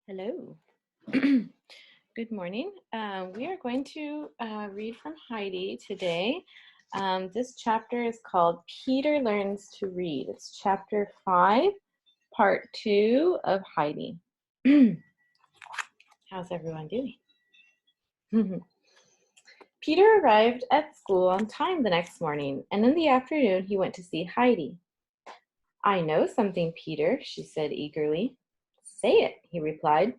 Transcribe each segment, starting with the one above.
Hello. Good morning. We are going to read from Heidi today. This chapter is called Peter Learns to Read. It's chapter 5, part 2 of Heidi. How's everyone doing? Peter arrived at school on time the next morning, and in the afternoon he went to see Heidi. I know something, Peter, she said eagerly. Say it, he replied.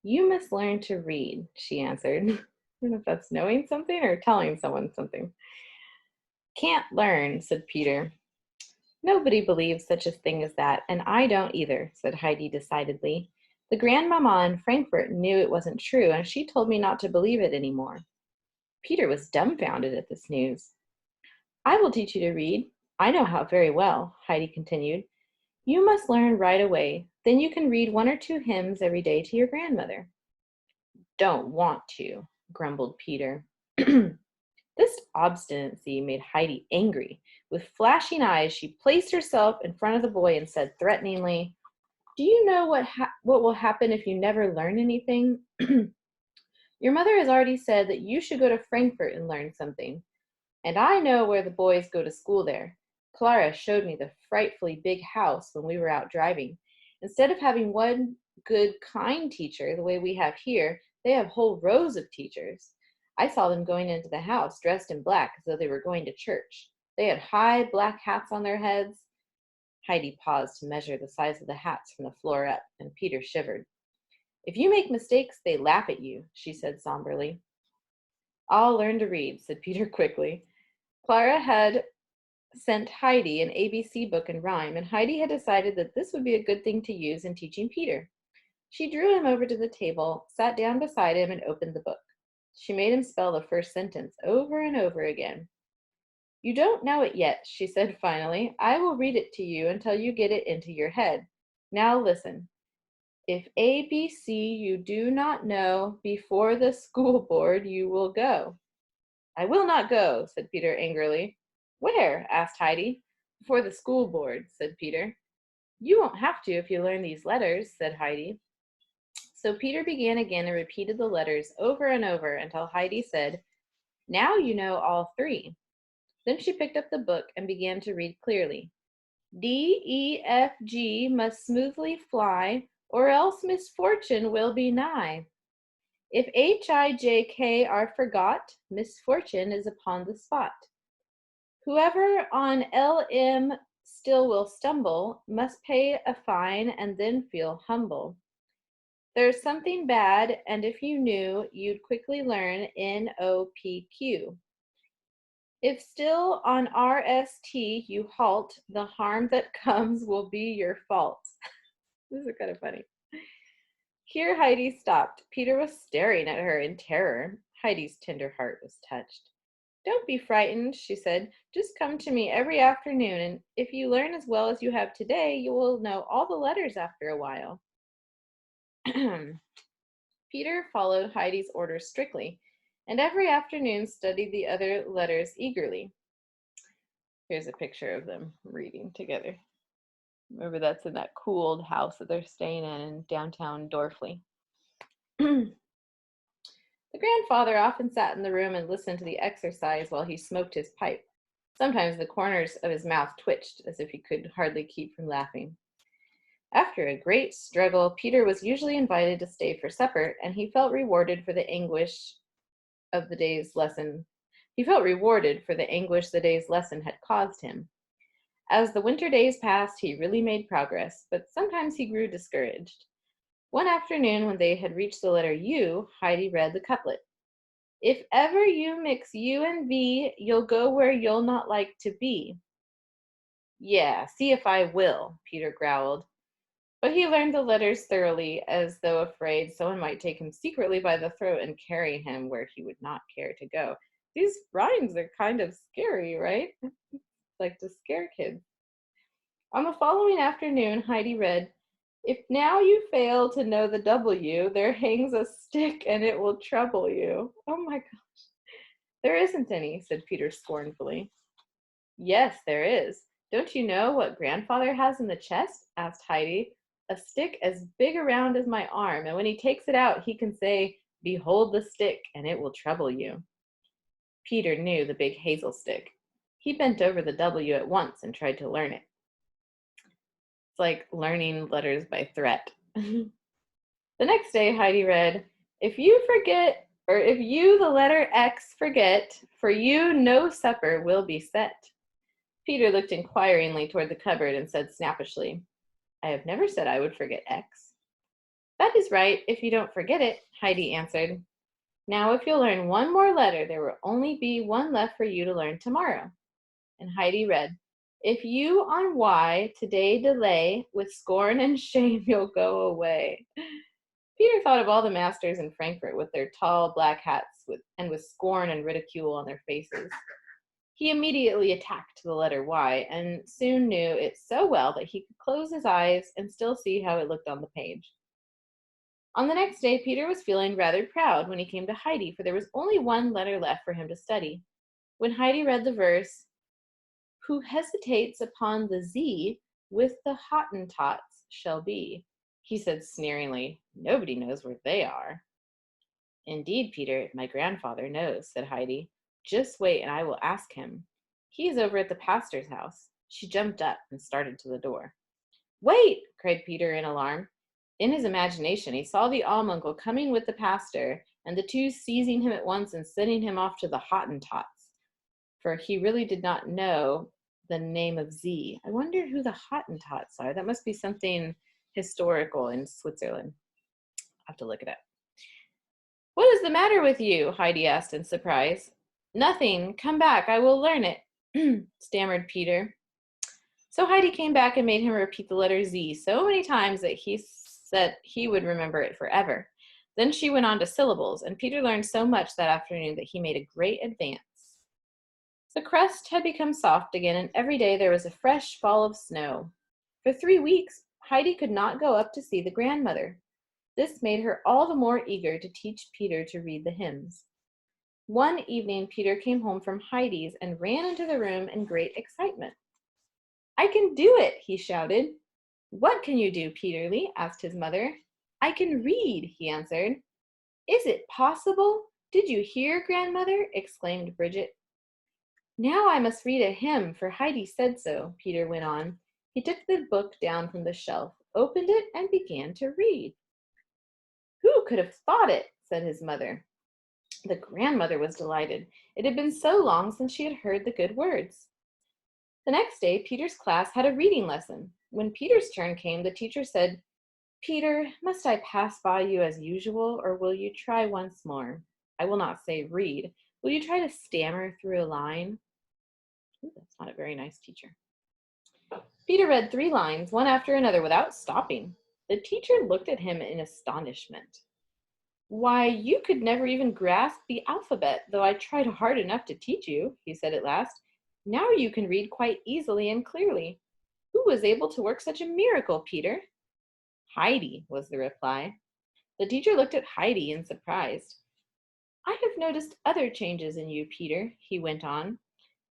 You must learn to read, she answered. I don't know if that's knowing something or telling someone something. Can't learn, said Peter. Nobody believes such a thing as that, and I don't either, said Heidi decidedly. The grandmama in Frankfurt knew it wasn't true, and she told me not to believe it anymore. Peter was dumbfounded at this news. I will teach you to read. I know how very well, Heidi continued. You must learn right away. Then you can read 1 or 2 hymns every day to your grandmother. Don't want to, grumbled Peter. This obstinacy made Heidi angry. With flashing eyes, she placed herself in front of the boy and said threateningly, Do you know what will happen if you never learn anything? Your mother has already said that you should go to Frankfurt and learn something. And I know where the boys go to school there. Clara showed me the frightfully big house when we were out driving. Instead of having one good, kind teacher, the way we have here, they have whole rows of teachers. I saw them going into the house dressed in black as though they were going to church. They had high black hats on their heads. Heidi paused to measure the size of the hats from the floor up, and Peter shivered. If you make mistakes, they laugh at you, she said somberly. I'll learn to read, said Peter quickly. Clara had sent Heidi an ABC book in rhyme, and Heidi had decided that this would be a good thing to use in teaching Peter. She drew him over to the table, sat down beside him, and opened the book. She made him spell the first sentence over and over again. You don't know it yet, she said finally. I will read it to you until you get it into your head. Now listen. If ABC you do not know, before the school board you will go. I will not go, said Peter angrily. Where? Asked Heidi. Before the school board, said Peter. You won't have to if you learn these letters, said Heidi. So Peter began again and repeated the letters over and over until Heidi said, Now you know all 3. Then she picked up the book and began to read clearly. D-E-F-G must smoothly fly, or else misfortune will be nigh. If H-I-J-K are forgot, misfortune is upon the spot. Whoever on L-M still will stumble must pay a fine and then feel humble. There's something bad, and if you knew, you'd quickly learn N-O-P-Q. If still on R-S-T you halt, the harm that comes will be your fault. This is kind of funny. Here Heidi stopped. Peter was staring at her in terror. Heidi's tender heart was touched. Don't be frightened, she said. Just come to me every afternoon, and if you learn as well as you have today, you will know all the letters after a while. Peter followed Heidi's orders strictly, and every afternoon studied the other letters eagerly. Here's a picture of them reading together. Remember, that's in that cooled house that they're staying in downtown Dorfley. The grandfather often sat in the room and listened to the exercise while he smoked his pipe. Sometimes the corners of his mouth twitched as if he could hardly keep from laughing. After a great struggle, Peter was usually invited to stay for supper, and he felt rewarded for the anguish of the day's lesson. He felt rewarded for the anguish the day's lesson had caused him. As the winter days passed, he really made progress, but sometimes he grew discouraged. One afternoon, when they had reached the letter U, Heidi read the couplet. If ever you mix U and V, you'll go where you'll not like to be. Yeah, see if I will, Peter growled. But he learned the letters thoroughly, as though afraid someone might take him secretly by the throat and carry him where he would not care to go. These rhymes are kind of scary, right? Like to scare kids. On the following afternoon, Heidi read, If now you fail to know the W, there hangs a stick and it will trouble you. Oh my gosh. There isn't any, said Peter scornfully. Yes, there is. Don't you know what grandfather has in the chest? Asked Heidi. a stick as big around as my arm, and when he takes it out, he can say, 'Behold the stick, and it will trouble you.'" Peter knew the big hazel stick. He bent over the W at once and tried to learn it. It's like learning letters by threat. The next day, Heidi read, "If you forget, or if you, the letter X, forget, for you no supper will be set." Peter looked inquiringly toward the cupboard and said snappishly, "I have never said I would forget X." "That is right, if you don't forget it," Heidi answered. "Now, if you'll learn one more letter, there will only be one left for you to learn tomorrow." And Heidi read, "If you on Y today delay, with scorn and shame you'll go away." Peter thought of all the masters in Frankfurt with their tall black hats and with scorn and ridicule on their faces. He immediately attacked the letter Y and soon knew it so well that he could close his eyes and still see how it looked on the page. On the next day, Peter was feeling rather proud when he came to Heidi, for there was only one letter left for him to study. When Heidi read the verse, "Who hesitates upon the Z with the Hottentots shall be," he said sneeringly, "Nobody knows where they are." "Indeed, Peter, my grandfather knows," said Heidi. "Just wait and I will ask him. He is over at the pastor's house." She jumped up and started to the door. "Wait!" cried Peter in alarm. In his imagination, he saw the Almunkel coming with the pastor, and the two seizing him at once and sending him off to the Hottentots, for he really did not know the name of Z. I wonder who the Hottentots are. That must be something historical in Switzerland. I'll have to look it up. "What is the matter with you?" Heidi asked in surprise. "Nothing. Come back. I will learn it," stammered Peter. So Heidi came back and made him repeat the letter Z so many times that he said he would remember it forever. Then she went on to syllables, and Peter learned so much that afternoon that he made a great advance. The crust had become soft again, and every day there was a fresh fall of snow. For 3 weeks, Heidi could not go up to see the grandmother. This made her all the more eager to teach Peter to read the hymns. One evening, Peter came home from Heidi's and ran into the room in great excitement. "I can do it," he shouted. "What can you do, Peterly?" asked his mother. "I can read," he answered. "Is it possible? Did you hear, grandmother?" exclaimed Bridget. "Now I must read a hymn, for Heidi said so," Peter went on. He took the book down from the shelf, opened it, and began to read. "Who could have thought it?" said his mother. The grandmother was delighted. It had been so long since she had heard the good words. The next day, Peter's class had a reading lesson. When Peter's turn came, the teacher said, "Peter, must I pass by you as usual, or will you try once more? I will not say read. Will you try to stammer through a line?" Ooh, that's not a very nice teacher. Peter read 3 lines, one after another, without stopping. The teacher looked at him in astonishment. "Why, you could never even grasp the alphabet, though I tried hard enough to teach you," he said at last. "Now you can read quite easily and clearly. Who was able to work such a miracle, Peter?" "Heidi," was the reply. The teacher looked at Heidi in surprise. "I have noticed other changes in you, Peter," he went on.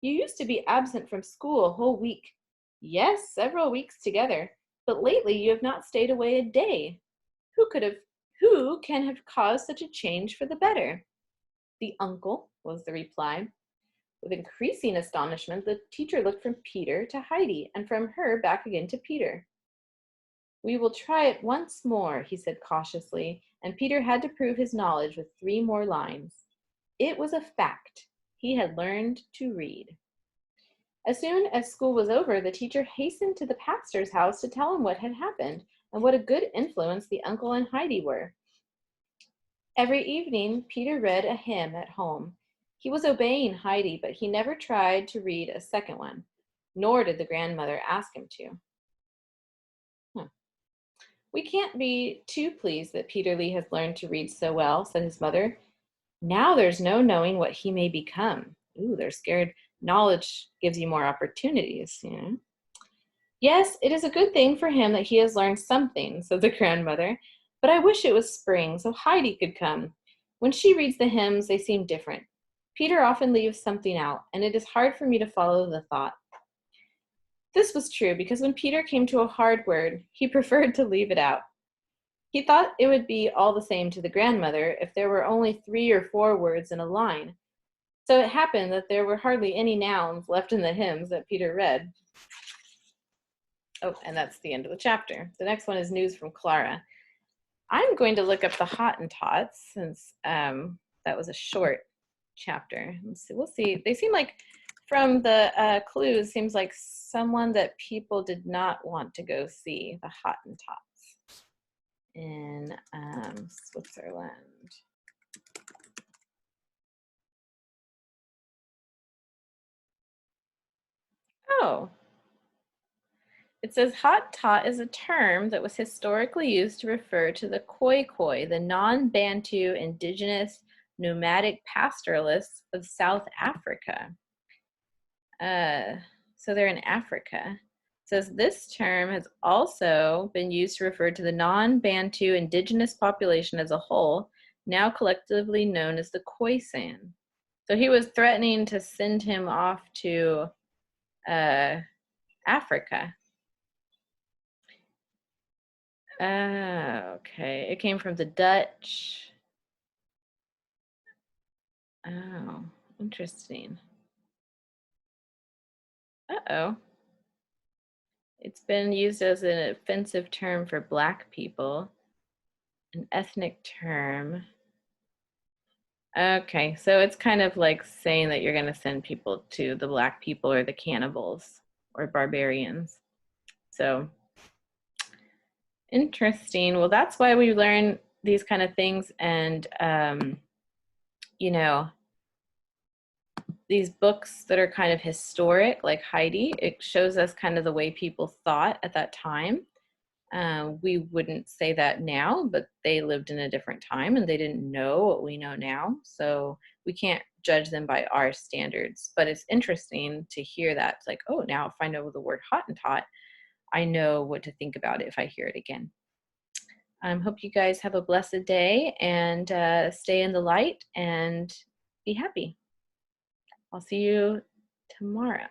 "You used to be absent from school a whole week. Yes, several weeks together, but lately you have not stayed away a day. Who can have caused such a change for the better?" "The uncle," was the reply. With increasing astonishment, the teacher looked from Peter to Heidi, and from her back again to Peter. "We will try it once more," he said cautiously, and Peter had to prove his knowledge with 3 more lines. It was a fact. He had learned to read. As soon as school was over, the teacher hastened to the pastor's house to tell him what had happened and what a good influence the uncle and Heidi were. Every evening, Peter read a hymn at home. He was obeying Heidi, but he never tried to read a second one, nor did the grandmother ask him to. "We can't be too pleased that Peterly has learned to read so well," said his mother. "Now there's no knowing what he may become." Ooh, they're scared. Knowledge gives you more opportunities, you know. "Yes, it is a good thing for him that he has learned something," said the grandmother. "But I wish it was spring so Heidi could come. When she reads the hymns, they seem different. Peter often leaves something out, and it is hard for me to follow the thought." This was true because when Peter came to a hard word, he preferred to leave it out. He thought it would be all the same to the grandmother if there were only 3 or 4 words in a line. So it happened that there were hardly any nouns left in the hymns that Peter read. Oh, and that's the end of the chapter. The next one is news from Clara. I'm going to look up the Hottentots since that was a short chapter. Let's see. We'll see. They seem like, from the clues, seems like someone that people did not want to go see, the Hottentots in Switzerland. Oh, it says Hottentot is a term that was historically used to refer to the Khoikhoi, the non-Bantu indigenous nomadic pastoralists of South Africa. So they're in Africa. It says this term has also been used to refer to the non-Bantu indigenous population as a whole, now collectively known as the Khoisan. So he was threatening to send him off to Africa. Okay. It came from the Dutch. Oh, interesting. Uh-oh. It's been used as an offensive term for Black people, an ethnic term. Okay, so it's kind of like saying that you're going to send people to the Black people or the cannibals or barbarians. So interesting. Well, that's why we learn these kind of things, and you know, these books that are kind of historic, like Heidi, it shows us kind of the way people thought at that time. We wouldn't say that now, but they lived in a different time and they didn't know what we know now. So we can't judge them by our standards. But it's interesting to hear that. It's like, oh, now if I know the word Hottentot, I know what to think about it if I hear it again. Hope you guys have a blessed day and stay in the light and be happy. I'll see you tomorrow.